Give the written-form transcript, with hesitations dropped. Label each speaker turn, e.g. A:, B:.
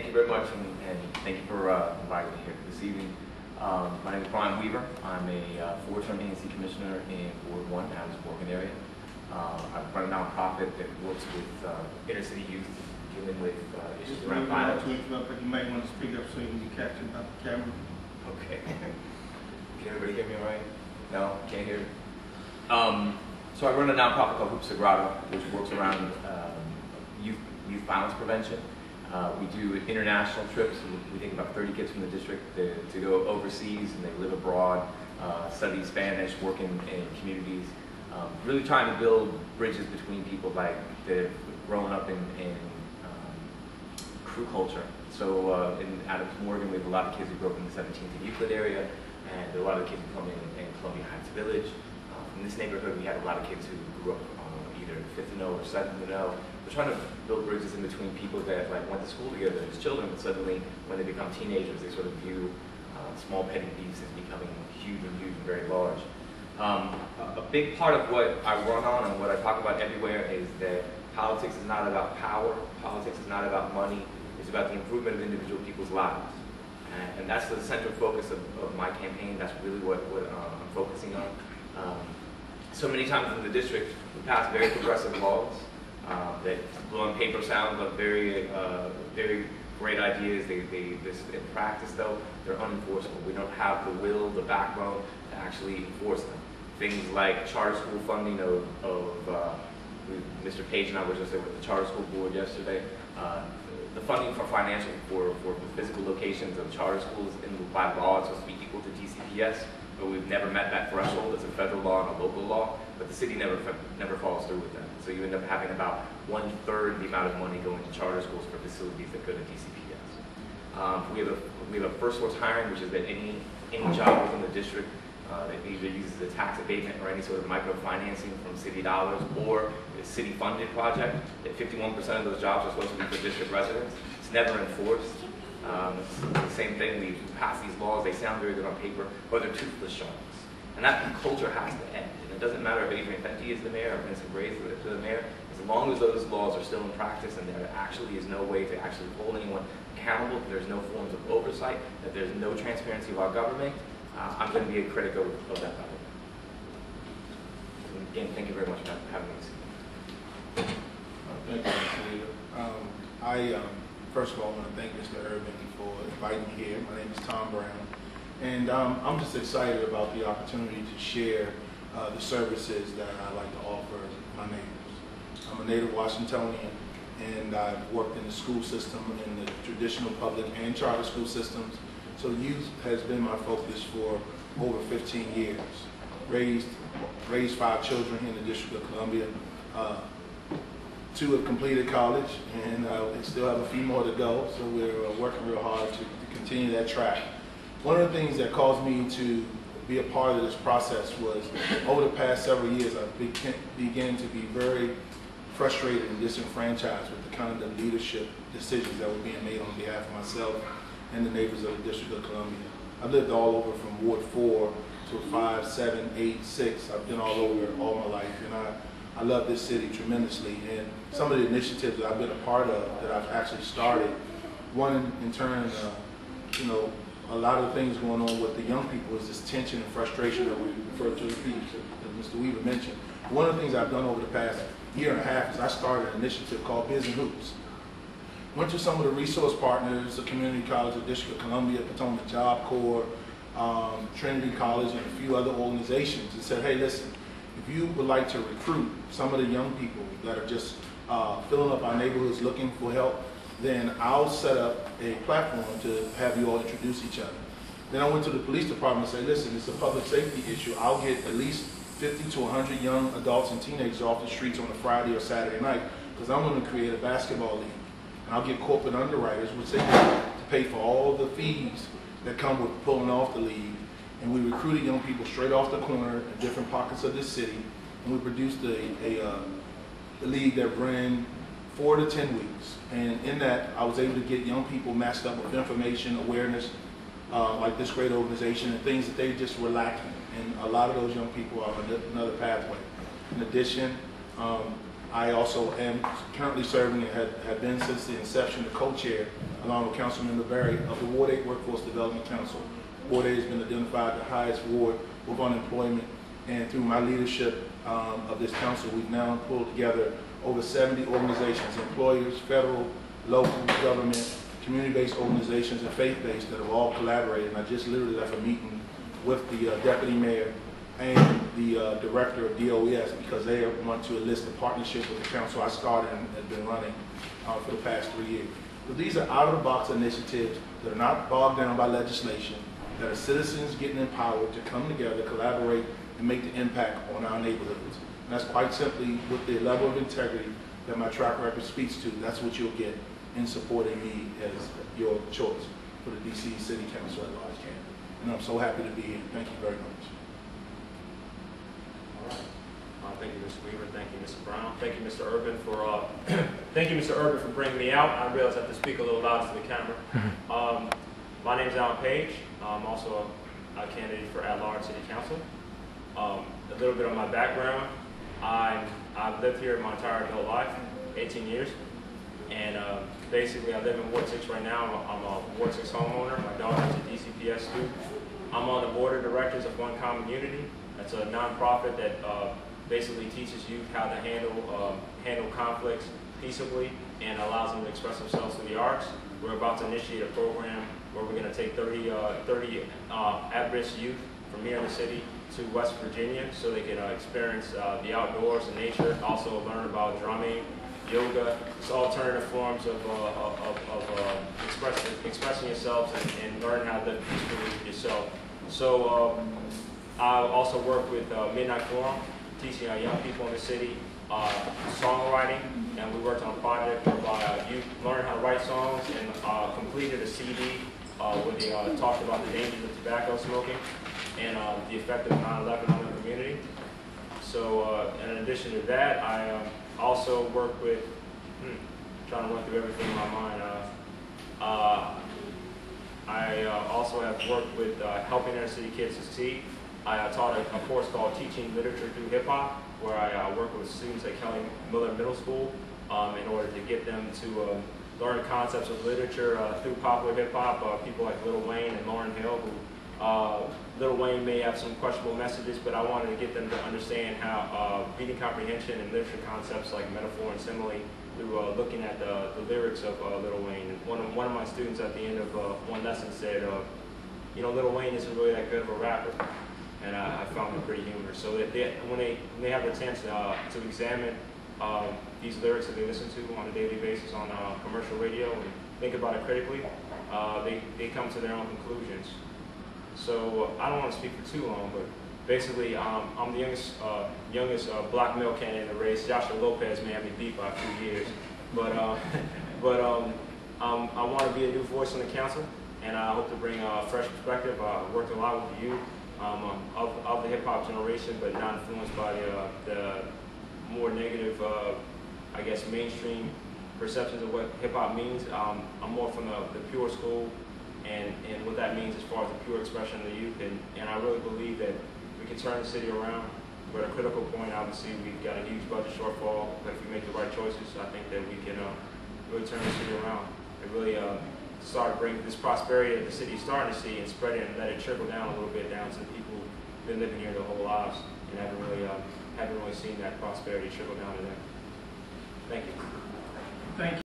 A: Thank you very much, and thank you for inviting me here this evening. My name is Bryan Weaver. I'm a four-term ANC commissioner in Ward 1, Adams Morgan area. I run a nonprofit that works with inner city youth dealing with issues around violence.
B: You might want to speak up so you can be captured by the camera.
A: Okay. Can everybody hear me all right? No? Can't hear? So I run a nonprofit called Hoop Sagrada, which works around youth violence prevention. We do international trips. We take about 30 kids from the district to go overseas, and they live abroad, study Spanish, work in communities, really trying to build bridges between people like that have grown up in crew culture. So in Adams Morgan, we have a lot of kids who grew up in the 17th and Euclid area, and there are a lot of kids who come in Columbia Heights Village. In this neighborhood, we had a lot of kids who grew up either 5th and O or 7th and O. We're trying to build bridges in between people that went to school together as children, but suddenly when they become teenagers, they sort of view small petty beefs as becoming huge and very large. A big part of what I run on and what I talk about everywhere is that politics is not about power, politics is not about money, it's about the improvement of individual people's lives. And that's the central focus of my campaign. That's really what I'm focusing on. So many times in the district, we pass very progressive laws that on paper sound like very great ideas. In practice, though, they're unenforceable. We don't have the will, the backbone to actually enforce them. Things like charter school funding Mr. Page and I were just there with the charter school board yesterday. The funding for the physical locations of charter schools by law is supposed to be equal to DCPS. But we've never met that threshold. It's a federal law and a local law, but the city never follows through with that. So you end up having about 1/3 the amount of money going to charter schools for facilities that go to DCPS. We have a first source hiring, which is that any job within the district that either uses a tax abatement or any sort of microfinancing from city dollars or a city funded project, that 51% of those jobs are supposed to be for district residents. It's never enforced. It's the same thing. We pass these laws, they sound very good on paper, but they're toothless sharks. And that culture has to end. And it doesn't matter if Adrian Fenty is the mayor or Vincent Gray is the mayor, as long as those laws are still in practice and there actually is no way to actually hold anyone accountable, there's no forms of oversight, that there's no transparency of our government, I'm going to be a critic of that government. Again, thank you very much for having me this evening.
C: Thank you, Mr. Leader. First of all, I want to thank Mr. Irvin for inviting me here. My name is Tom Brown, and I'm just excited about the opportunity to share the services that I like to offer my neighbors. I'm a native Washingtonian, and I've worked in the school system, in the traditional public and charter school systems. So youth has been my focus for over 15 years. Raised 5 children here in the District of Columbia. 2 have completed college, and they still have a few more to go, so we're working real hard to continue that track. One of the things that caused me to be a part of this process was, over the past several years, I began to be very frustrated and disenfranchised with the kind of leadership decisions that were being made on behalf of myself and the neighbors of the District of Columbia. I've lived all over from Ward 4 to 5, 7, 8, 6. I've been all over all my life, and I love this city tremendously, and some of the initiatives that I've been a part of that I've actually started, one in turn, a lot of things going on with the young people is this tension and frustration that we refer to as Mr. Weaver mentioned. One of the things I've done over the past year and a half is I started an initiative called Biz and Hoops. Went to some of the resource partners, the Community College of District of Columbia, Potomac Job Corps, Trinity College, and a few other organizations, and said, hey, listen, if you would like to recruit some of the young people that are just filling up our neighborhoods looking for help, then I'll set up a platform to have you all introduce each other. Then I went to the police department and said, listen, it's a public safety issue. I'll get at least 50 to 100 young adults and teenagers off the streets on a Friday or Saturday night, because I'm going to create a basketball league. And I'll get corporate underwriters, which they get to pay for all the fees that come with pulling off the league. And we recruited young people straight off the corner in different pockets of this city, and we produced a league that ran 4 to 10 weeks. And in that, I was able to get young people matched up with information, awareness, like this great organization, and things that they just were lacking. And a lot of those young people are on another pathway. In addition, I also am currently serving and have been since the inception the co-chair along with Councilman Berry of the Ward 8 Workforce Development Council. Ward 8 has been identified the highest ward with unemployment, and through my leadership of this council, we've now pulled together over 70 organizations, employers, federal, local government, community-based organizations, and faith-based that have all collaborated. And I just literally left a meeting with the deputy mayor and the director of DOES because they want to enlist a partnership with the council I started and have been running for the past 3 years. But these are out-of-the-box initiatives that are not bogged down by legislation, that are citizens getting empowered to come together, collaborate, and make the impact on our neighborhoods. And that's quite simply with the level of integrity that my track record speaks to. That's what you'll get in supporting me as your choice for the DC City Council at large candidate. And I'm so happy to be here. Thank you very much.
D: All right. Thank you, Mr. Weaver. Thank you, Mr. Brown. Thank you, Mr. Urban, for thank you, Mr. Urban, for bringing me out. I realize I have to speak a little louder to the camera. My name is Alan Page. I'm also a candidate for at-large City Council. A little bit of my background. I've lived here my entire adult life, 18 years. And basically, I live in Ward 6 right now. I'm a Ward 6 homeowner. My daughter's a DCPS student. I'm on the board of directors of One Common Unity. That's a nonprofit that basically teaches youth how to handle conflicts peaceably and allows them to express themselves through the arts. We're about to initiate a program where we're going to take 30 at-risk youth from here in the city to West Virginia so they can experience the outdoors and nature, also learn about drumming, yoga, it's alternative forms of expressing yourselves and learn how to live peacefully with yourself. So I also work with Midnight Forum, teaching young people in the city songwriting, and we worked on a project whereby youth learn how to write songs and completed a CD where they talked about the dangers of tobacco smoking and the effect of 9/11 on the community. So in addition to that, I also work with, trying to run through everything in my mind. I also have worked with helping inner city kids succeed. I taught a course called Teaching Literature Through Hip Hop, where I work with students at Kelly Miller Middle School in order to get them to learn concepts of literature through popular hip hop. People like Lil Wayne and Lauryn Hill, who Lil Wayne may have some questionable messages, but I wanted to get them to understand how reading comprehension and literature concepts like metaphor and simile through looking at the lyrics of Lil Wayne. And one of my students at the end of one lesson said, you know, Lil Wayne isn't really that good of a rapper. And I found it pretty humorous. So that when they have the chance to examine these lyrics that they listen to on a daily basis on commercial radio and think about it critically, they come to their own conclusions. So I don't want to speak for too long, but basically I'm the youngest black male candidate in the race. Joshua Lopez may have me beat by a few years, but I want to be a new voice on the council, and I hope to bring a fresh perspective. I worked a lot with the youth of the hip hop generation, but not influenced by the more negative, I guess, mainstream perceptions of what hip hop means. I'm more from the pure school. And what that means as far as the pure expression of the youth. And I really believe that we can turn the city around. We're at a critical point. Obviously, we've got a huge budget shortfall, but if we make the right choices, I think that we can really turn the city around and really start bringing this prosperity that the city is starting to see and spread it and let it trickle down a little bit down to the people who've been living here their whole lives and haven't really seen that prosperity trickle down to them. Thank you.
B: Thank you.